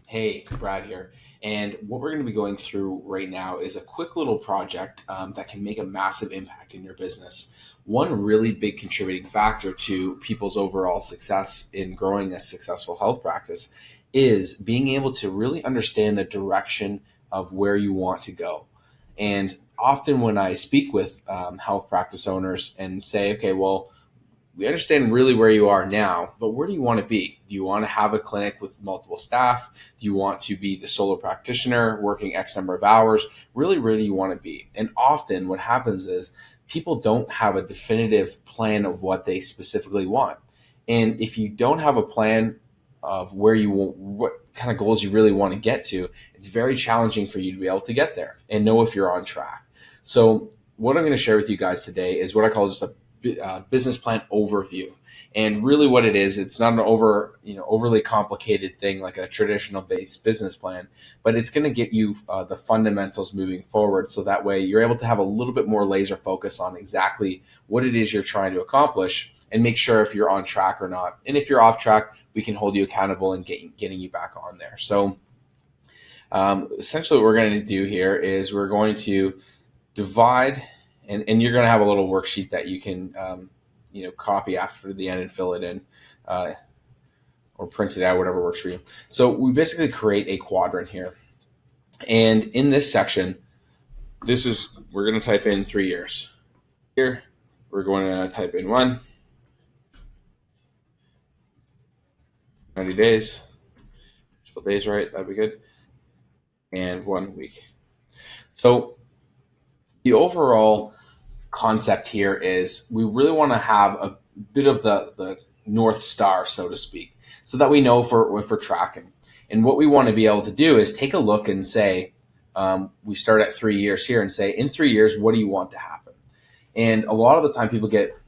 Hey, Brad here. And what we're going to be going through right now is a quick little project that can make a massive impact in your business. One really big contributing factor to people's overall success in growing a successful health practice is being able to really understand the direction of where you want to go. And often when I speak with health practice owners and say, okay, well, we understand really where you are now, but where do you want to be? Do you want to have a clinic with multiple staff? Do you want to be the solo practitioner working X number of hours? Really, where do you want to be? And often what happens is people don't have a definitive plan of what they specifically want. And if you don't have a plan of where you want, what kind of goals you really want to get to, it's very challenging for you to be able to get there and know if you're on track. So what I'm going to share with you guys today is what I call just a business plan overview. And really what it is, it's not an overly complicated thing like a traditional based business plan, but it's going to get you the fundamentals moving forward. So that way you're able to have a little bit more laser focus on exactly what it is you're trying to accomplish and make sure if you're on track or not. And if you're off track, we can hold you accountable and getting you back on there. So essentially what we're going to do here is we're going to divide, and you're going to have a little worksheet that you can copy after the end and fill it in or print it out, whatever works for you. So we basically create a quadrant here. And in this section, we're going to type in 3 years. Here, we're going to type in 90 days. 12 days, right? That'd be good. And 1 week. So the overall concept here is we really want to have a bit of the North Star, so to speak, so that we know if we're tracking. And what we want to be able to do is take a look and say, we start at 3 years here and say, in 3 years, what do you want to happen? And a lot of the time people get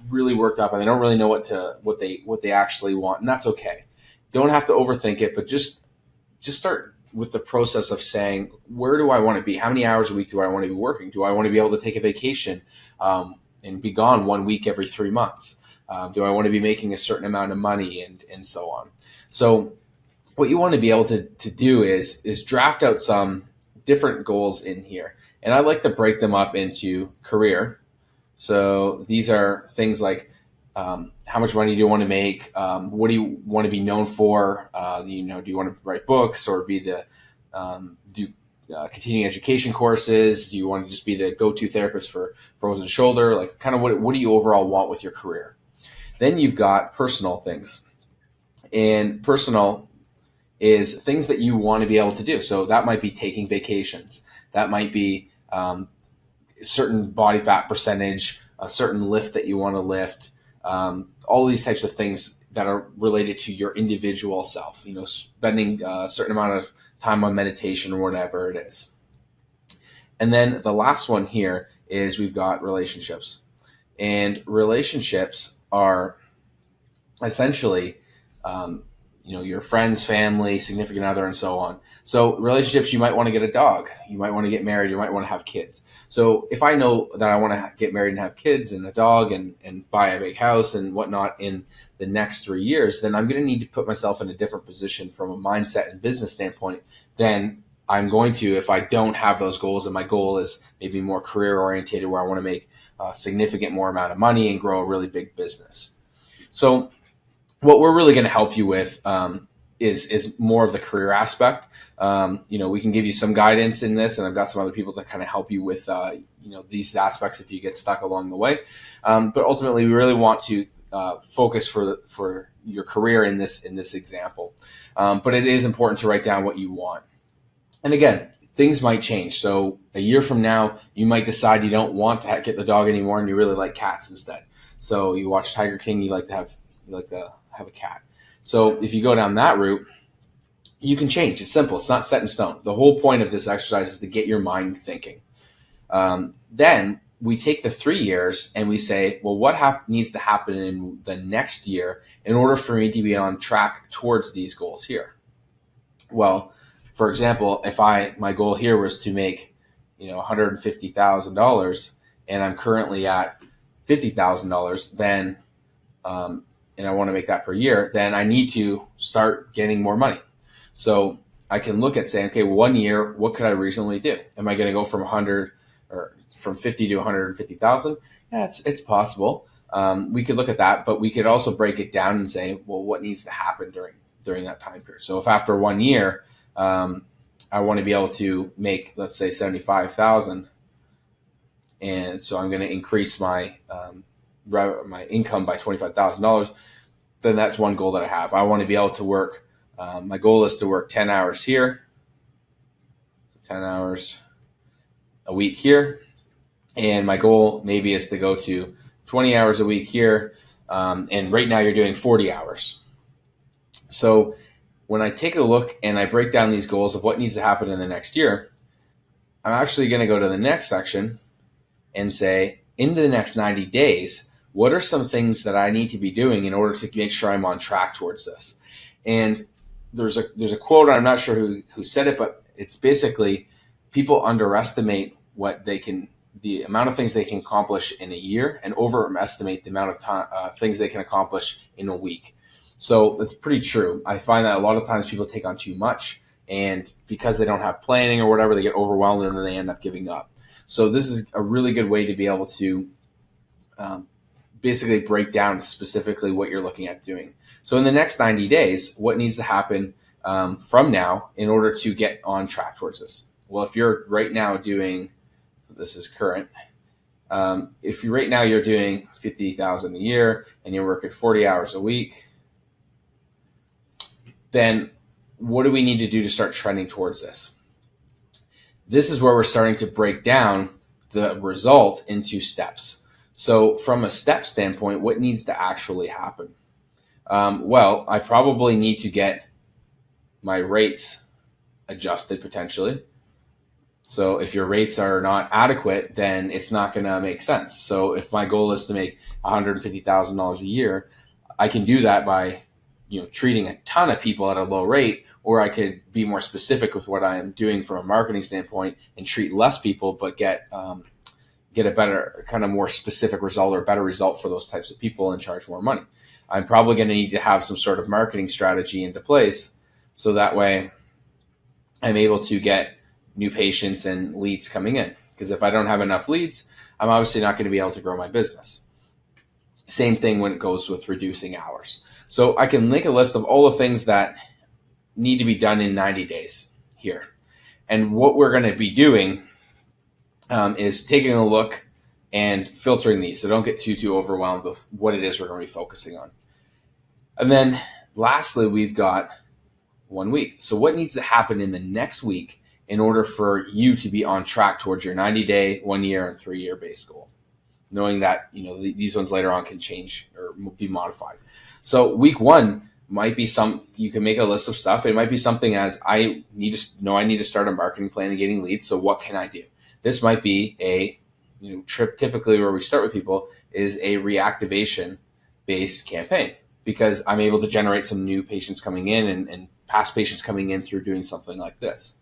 really worked up and they don't really know what they actually want. And that's okay. Don't have to overthink it, but just start with the process of saying, where do I want to be? How many hours a week do I want to be working? Do I want to be able to take a vacation and be gone 1 week every 3 months? Do I want to be making a certain amount of money and so on? So what you want to be able to do is draft out some different goals in here. And I like to break them up into career. So these are things like how much money do you want to make? What do you want to be known for? Do you want to write books or be do continuing education courses? Do you want to just be the go-to therapist for frozen shoulder? Like kind of what do you overall want with your career? Then you've got personal things. And personal is things that you want to be able to do. So that might be taking vacations. That might be certain body fat percentage, a certain lift that you want to lift. All these types of things that are related to your individual self, spending a certain amount of time on meditation or whatever it is. And then the last one here is we've got relationships. And relationships are essentially, your friends, family, significant other, and so on. So relationships, you might want to get a dog. You might want to get married. You might want to have kids. So if I know that I want to get married and have kids and a dog and buy a big house and whatnot in the next 3 years, then I'm going to need to put myself in a different position from a mindset and business standpoint than I'm going to if I don't have those goals and my goal is maybe more career oriented where I want to make a significant more amount of money and grow a really big business. So what we're really going to help you with is more of the career aspect. We can give you some guidance in this, and I've got some other people that kind of help you with these aspects if you get stuck along the way. But ultimately, we really want to focus for your career in this example. But it is important to write down what you want. And again, things might change. So a year from now, you might decide you don't want to get the dog anymore, and you really like cats instead. So you watch Tiger King, you like to have a cat. So if you go down that route, you can change. It's simple. It's not set in stone. The whole point of this exercise is to get your mind thinking. Then we take the 3 years and we say, well, what needs to happen in the next year in order for me to be on track towards these goals here? Well, for example, if my goal here was to make $150,000 and I'm currently at $50,000, then and I want to make that per year, then I need to start getting more money. So I can look at saying, okay, 1 year, what could I reasonably do? Am I going to go from 100 or from 50 to 150,000? Yeah, it's possible. We could look at that, but we could also break it down and say, well, what needs to happen during that time period? So if after 1 year, I want to be able to make, let's say, 75,000, and so I'm going to increase my income by $25,000. Then that's one goal that I have. I want to be able to work. My goal is to work 10 hours here, 10 hours a week here, and my goal maybe is to go to 20 hours a week here. And right now you're doing 40 hours. So when I take a look and I break down these goals of what needs to happen in the next year, I'm actually going to go to the next section and say, in the next 90 days, what are some things that I need to be doing in order to make sure I'm on track towards this? And there's a quote, I'm not sure who said it, but it's basically people underestimate the amount of things they can accomplish in a year and overestimate the amount of time, things they can accomplish in a week. So that's pretty true. I find that a lot of times people take on too much, and because they don't have planning or whatever, they get overwhelmed and then they end up giving up. So this is a really good way to be able to basically break down specifically what you're looking at doing. So in the next 90 days, what needs to happen from now in order to get on track towards this? Well, if you're right now doing, this is current, if you right now you're doing 50,000 a year and you're working 40 hours a week, then what do we need to do to start trending towards this? This is where we're starting to break down the result into steps. So from a step standpoint, what needs to actually happen? Well, I probably need to get my rates adjusted potentially. So if your rates are not adequate, then it's not going to make sense. So if my goal is to make $150,000 a year, I can do that by treating a ton of people at a low rate, or I could be more specific with what I am doing from a marketing standpoint and treat less people, but get a better, kind of more specific result or a better result for those types of people and charge more money. I'm probably going to need to have some sort of marketing strategy into place, so that way I'm able to get new patients and leads coming in. Because if I don't have enough leads, I'm obviously not going to be able to grow my business. Same thing when it goes with reducing hours. So I can make a list of all the things that need to be done in 90 days here. And what we're going to be doing is taking a look and filtering these. So don't get too overwhelmed with what it is we're going to be focusing on. And then lastly, we've got 1 week. So what needs to happen in the next week in order for you to be on track towards your 90-day, 1 year, and 3 year base goal? Knowing that these ones later on can change or be modified. So week 1 might be you can make a list of stuff. It might be something as I need to start a marketing plan and getting leads. So what can I do? This might be a trip. Typically where we start with people is a reactivation based campaign, because I'm able to generate some new patients coming in and past patients coming in through doing something like this.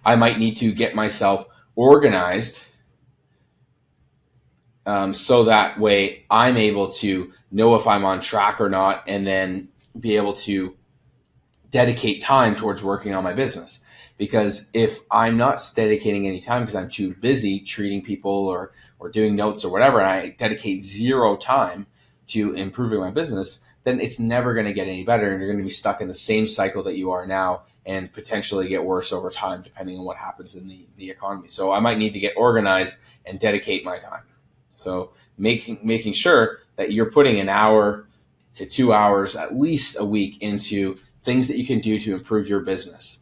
I might need to get myself organized so that way I'm able to know if I'm on track or not, and then be able to dedicate time towards working on my business. Because if I'm not dedicating any time because I'm too busy treating people or doing notes or whatever, and I dedicate zero time to improving my business, then it's never going to get any better, and you're going to be stuck in the same cycle that you are now and potentially get worse over time depending on what happens in the economy. So I might need to get organized and dedicate my time. So making sure that you're putting an hour to 2 hours at least a week into things that you can do to improve your business.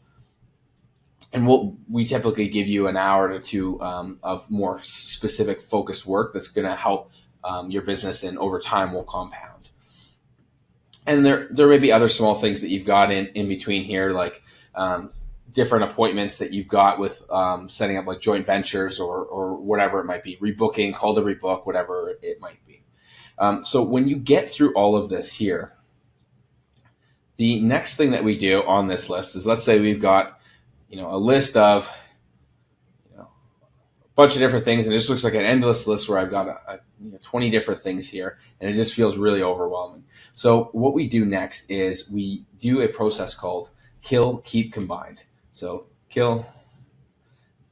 And we typically give you an hour to 2 of more specific focused work that's going to help your business, and over time will compound. And there may be other small things that you've got in between here, like different appointments that you've got with setting up like joint ventures or whatever it might be, rebooking, call to rebook, whatever it might be. So when you get through all of this here, the next thing that we do on this list is, let's say we've got a list of bunch of different things, and it just looks like an endless list where I've got 20 different things here, and it just feels really overwhelming. So what we do next is we do a process called kill, keep, combined. So kill,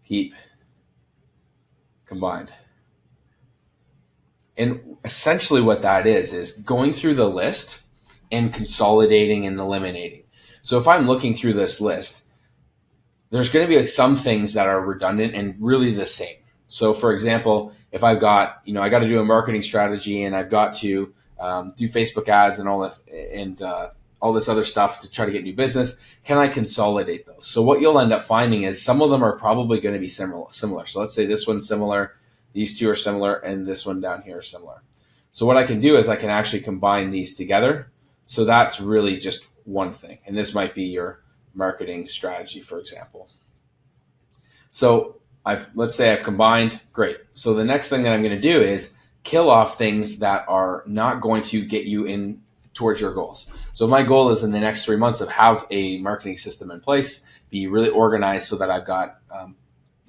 keep, combined. And essentially what that is going through the list and consolidating and eliminating. So if I'm looking through this list, there's going to be like some things that are redundant and really the same. So for example, if I've got, I got to do a marketing strategy and I've got to do Facebook ads and all this other stuff to try to get new business, can I consolidate those? So what you'll end up finding is some of them are probably going to be similar. So let's say this one's similar, these two are similar, and this one down here is similar. So what I can do is I can actually combine these together. So that's really just one thing. And this might be your marketing strategy, for example. So let's say I've combined, great. So the next thing that I'm going to do is kill off things that are not going to get you in towards your goals. So my goal is in the next 3 months to have a marketing system in place, be really organized so that I've got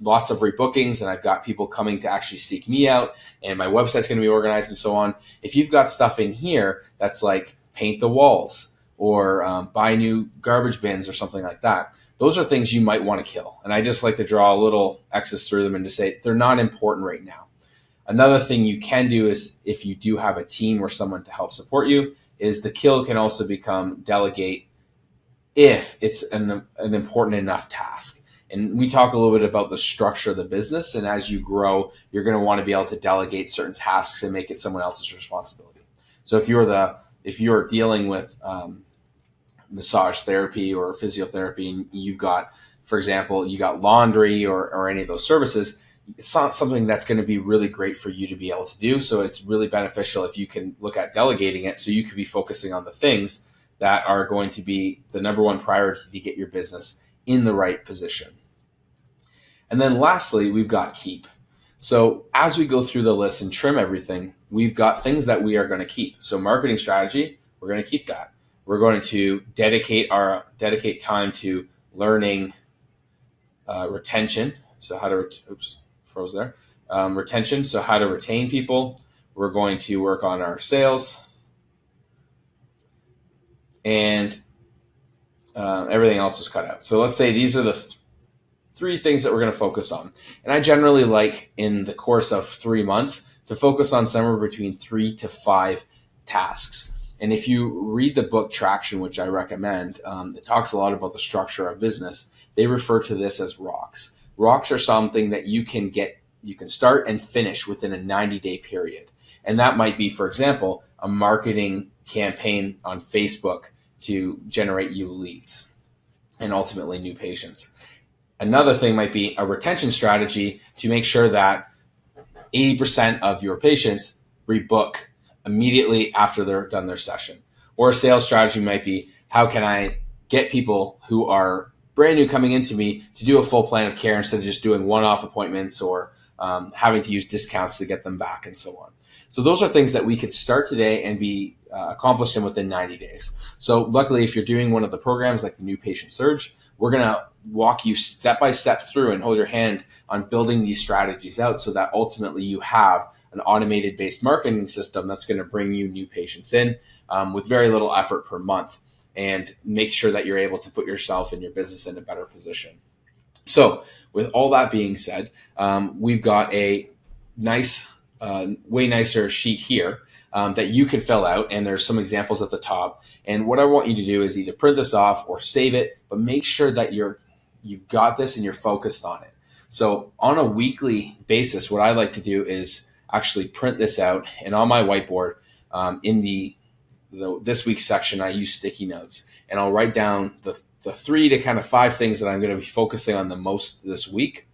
lots of rebookings and I've got people coming to actually seek me out, and my website's going to be organized and so on. If you've got stuff in here that's like paint the walls or buy new garbage bins or something like that, those are things you might want to kill. And I just like to draw a little X's through them and to say they're not important right now. Another thing you can do is, if you do have a team or someone to help support you, is the kill can also become delegate if it's an important enough task. And we talk a little bit about the structure of the business. And as you grow, you're going to want to be able to delegate certain tasks and make it someone else's responsibility. So if you're dealing with massage therapy or physiotherapy, and you've got, for example, you got laundry or any of those services, it's not something that's going to be really great for you to be able to do. So it's really beneficial if you can look at delegating it, so you could be focusing on the things that are going to be the number one priority to get your business in the right position. And then lastly, we've got keep. So as we go through the list and trim everything, we've got things that we are going to keep. So marketing strategy, we're going to keep that. We're going to dedicate time to learning retention. So how to retention. So how to retain people. We're going to work on our sales, and everything else was cut out. So let's say these are the three things that we're going to focus on. And I generally like, in the course of 3 months, to focus on somewhere between 3 to 5 tasks. And if you read the book Traction, which I recommend, it talks a lot about the structure of business. They refer to this as rocks. Rocks are something that you can start and finish within a 90-day period. And that might be, for example, a marketing campaign on Facebook to generate you leads and ultimately new patients. Another thing might be a retention strategy to make sure that 80% of your patients rebook immediately after they're done their session. Or a sales strategy might be, how can I get people who are brand new coming into me to do a full plan of care instead of just doing one-off appointments or having to use discounts to get them back and so on. So those are things that we could start today and be accomplished in within 90 days. So luckily, if you're doing one of the programs like the New Patient Surge, we're going to walk you step by step through and hold your hand on building these strategies out so that ultimately you have an automated based marketing system that's going to bring you new patients in with very little effort per month, and make sure that you're able to put yourself and your business in a better position. So with all that being said, we've got a nice, way nicer sheet here that you can fill out, and there's some examples at the top. And what I want you to do is either print this off or save it, but make sure that you've got this and you're focused on it. So on a weekly basis, what I like to do is actually print this out, and on my whiteboard in this week's section, I use sticky notes, and I'll write down the 3 to kind of 5 things that I'm going to be focusing on the most this week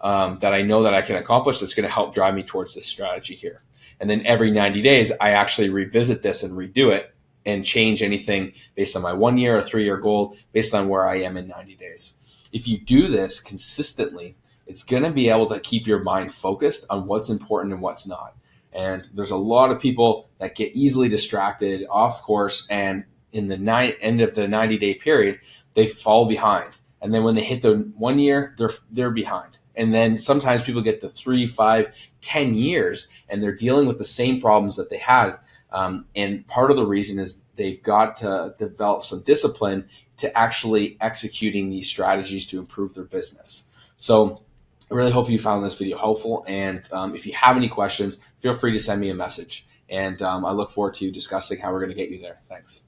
that I know that I can accomplish that's going to help drive me towards this strategy here. And then every 90 days, I actually revisit this and redo it and change anything based on my 1 year or 3 year goal based on where I am in 90 days. If you do this consistently, it's going to be able to keep your mind focused on what's important and what's not. And there's a lot of people that get easily distracted off course, and in the end of the 90-day period, they fall behind. And then when they hit the 1 year, they're behind. And then sometimes people get to 3, 5, 10 years and they're dealing with the same problems that they had. And part of the reason is they've got to develop some discipline to actually executing these strategies to improve their business. So I really hope you found this video helpful. And if you have any questions, feel free to send me a message. And I look forward to discussing how we're going to get you there. Thanks.